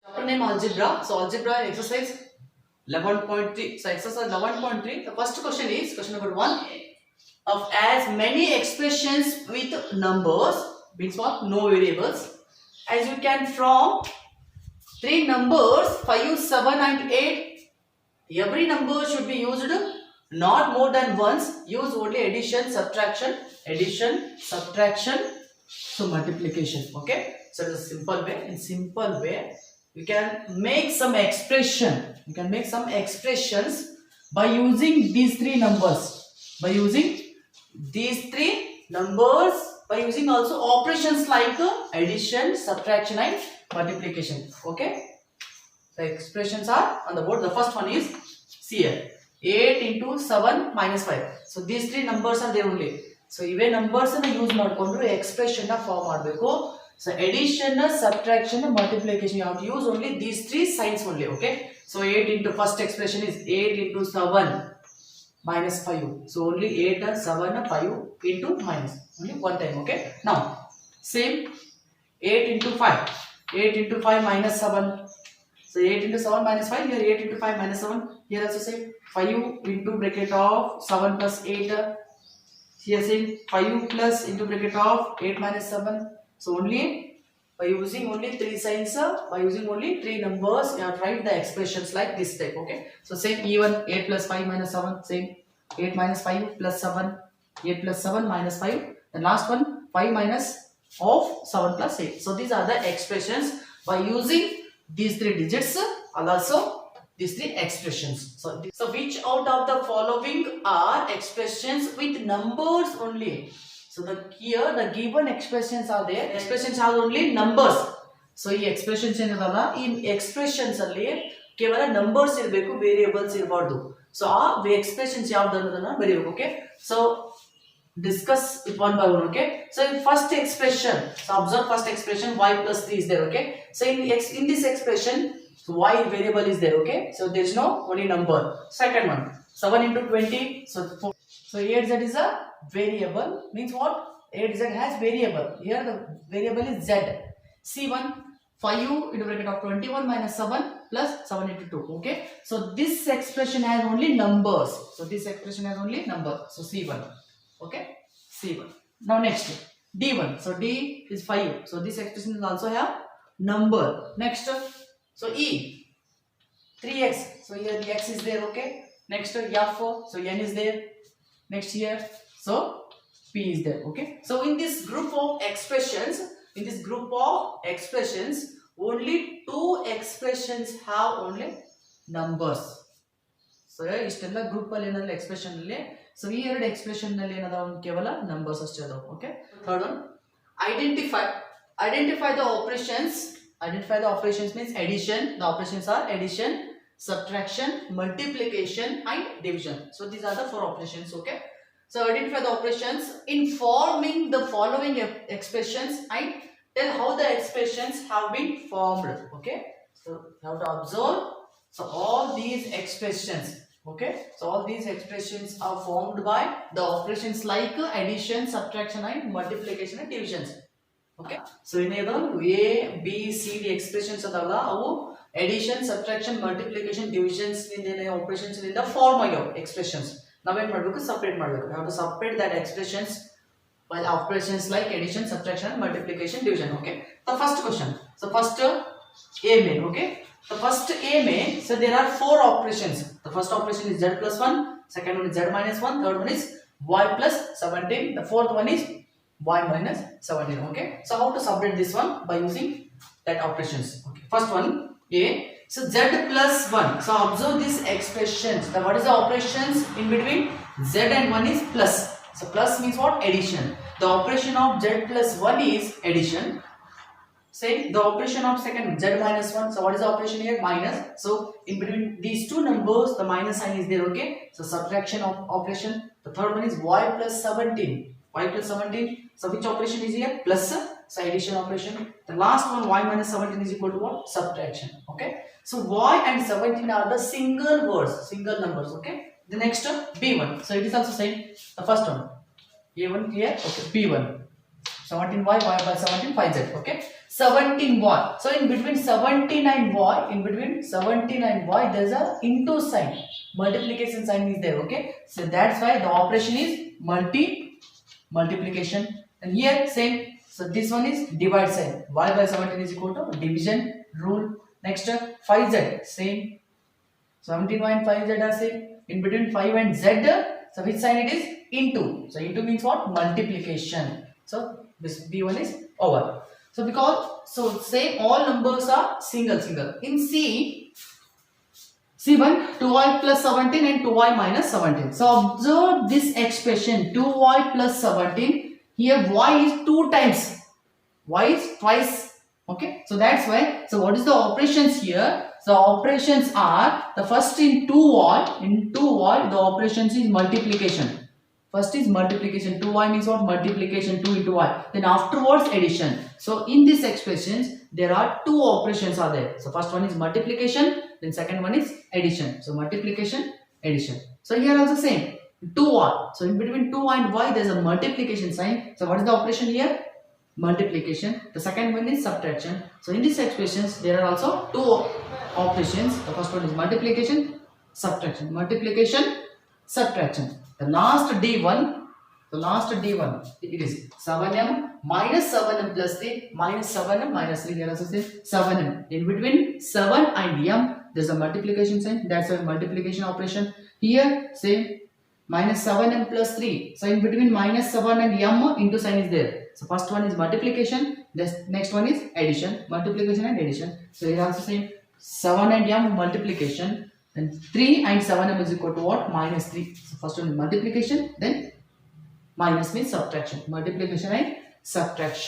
Chapter name algebra. So algebra exercise 11.3. So exercise 11.3. The first question is question number 1. Of as many expressions with numbers means what? No variables. As you can from 3 numbers 5, 7 and 8. Every number should be used not more than once. Use only addition, subtraction, so multiplication. Okay. So it is a simple way. In simple way, you can make some expression. You can make some expressions by using these 3 numbers. By using these 3 numbers. By using also operations like addition, subtraction and multiplication. Okay. The expressions are on the board. The first one is see here 8 into 7 minus 5. So these 3 numbers are there only. So even numbers use ಮಾಡಿಕೊಂಡು expression form ಮಾಡಬೇಕು. So addition, subtraction, multiplication, you have to use only these 3 signs only. Okay. So 8 into first expression is 8 into 7 minus 5. So only 8, 7, 5 into minus. Only one time. Okay. Now same 8 into 5. 8 into 5 minus 7. So 8 into 7 minus 5. Here 8 into 5 minus 7. Here also say 5 into bracket of 7 plus 8. Here saying 5 plus into bracket of 8 minus 7. So only by using only 3 signs, by using only 3 numbers, you have to write the expressions like this type. Okay. So same even 8 plus 5 minus 7. Same 8 minus 5 plus 7. 8 plus 7 minus 5. The last one 5 minus of 7 plus 8. So these are the expressions by using these 3 digits and also these 3 expressions. So which out of the following are expressions with numbers only? So here the given expressions are there. Expressions have only numbers. So ಈ expressions ಏನದಲ್ಲ ಈ expressions ಅಲ್ಲಿ ಕೇವಲ numbers ಇರಬೇಕು, variables ಇರಬಾರ್ದು. So ಆ expressions ಯಾವುದು ಅನ್ನೋದನ್ನ ಬರೆಯಬೇಕು. Okay. So discuss it one by one. Okay. So in first expression, so observe first expression y plus 3 is there. Okay. So in this expression y variable is there. Okay. So there is no only number. Second one 7 into 20. So 8z is a variable. Means what? 8z has variable. Here the variable is z. C1 5 into bracket of 21 minus 7 plus 7 into 2. Okay. So this expression has only numbers. So this expression has only number. So C1. Okay. C1. Now next D1. So D is 5. So this expression is also have number. Next. So E 3x. So here the x is there. Okay. Next F. So n is there. Next here. So P is there. Okay. So in this group of expressions, only 2 expressions have only numbers. So ಇಷ್ಟೆಲ್ಲ group ಅಲ್ಲಿ ಏನಲ್ಲ expression ಅಲ್ಲಿ so ಈ ಎರಡು expression ನಲ್ಲಿ ಏನದಾವ ಕೇವಲ numbers ಅಷ್ಟೇ ಅದಾವ. Okay. Third one identify the operations. Identify the operations means addition. The operations are addition, subtraction, multiplication and division. So these are the 4 operations. Okay. So identify the operations in forming the following expressions and tell how the expressions have been formed. Okay. So you have to observe. So all these expressions. Okay. So all these expressions are formed by the operations like addition, subtraction and multiplication and divisions. Okay. So in A, B, C, D expressions adala avu addition, subtraction, multiplication, divisions in the operations in the form of expressions. Now when madbeku separate madbeku. You have to separate that expressions by operations like addition, subtraction, multiplication, division. Okay. The first question. So first A main. Okay. The first A main. So there are 4 operations. The first operation is z plus 1. Second one is z minus 1. Third one is y plus 17. The fourth one is y minus 17. Okay. So how to separate this one? By using that operations. Okay. First one A. So z plus 1. So observe these expressions. What is the operations in between? Z and 1 is plus. So plus means what? Addition. The operation of z plus 1 is addition. Say the operation of second z minus 1. So what is the operation here? Minus. So in between these 2 numbers the minus sign is there. Okay. So subtraction of operation. The third one is y plus 17. Y plus 17. So which operation is here? Plus. So addition operation. The last one y minus 17 is equal to what? Subtraction. Okay. So y and 17 are the single words, single numbers. Okay. The next B1. So it is also same. The first one A1 here. Okay. B1. 17y, y by 17, 5z. Okay. 17y. So in between 17 and y, there's a into sign. Multiplication sign is there. Okay. So that's why the operation is multiplication. And here same. So this one is divide sign. Y by 17 is equal to division rule. Next 5z same. 17y and 5z are same. In between 5 and z, so which sign it is? Into. So into means what? Multiplication. So this B1 is over. So because same all numbers are single. In C1 2y plus 17 and 2y minus 17. So observe this expression 2y plus 17. Here y is 2 times. Y is twice. Okay. So that's why. So what is the operations here? So operations are the first in 2y. In 2y the operations is multiplication. First is multiplication. 2y means what? Multiplication 2 into y. Then afterwards addition. So in these expressions there are two operations are there. So first one is multiplication. Then second one is addition. So multiplication, addition. So here also same. 2y. So in between 2 and y there is a multiplication sign. So what is the operation here? Multiplication. The second one is subtraction. So in these expressions there are also two operations. The first one is multiplication, subtraction. Multiplication, subtraction. The last D1, it is 7m minus 7m plus 3 minus 7m minus 3. There also say 7m. In between 7 and m there is a multiplication sign. That's a multiplication operation. Here same minus 7m plus 3. So in between minus 7 and m into sign is there. So first one is multiplication. The next one is addition. Multiplication and addition. So here also same 7 and m multiplication. Then 3 and 7m is equal to what? Minus 3. So first one is multiplication. Then minus means subtraction. Multiplication and subtraction.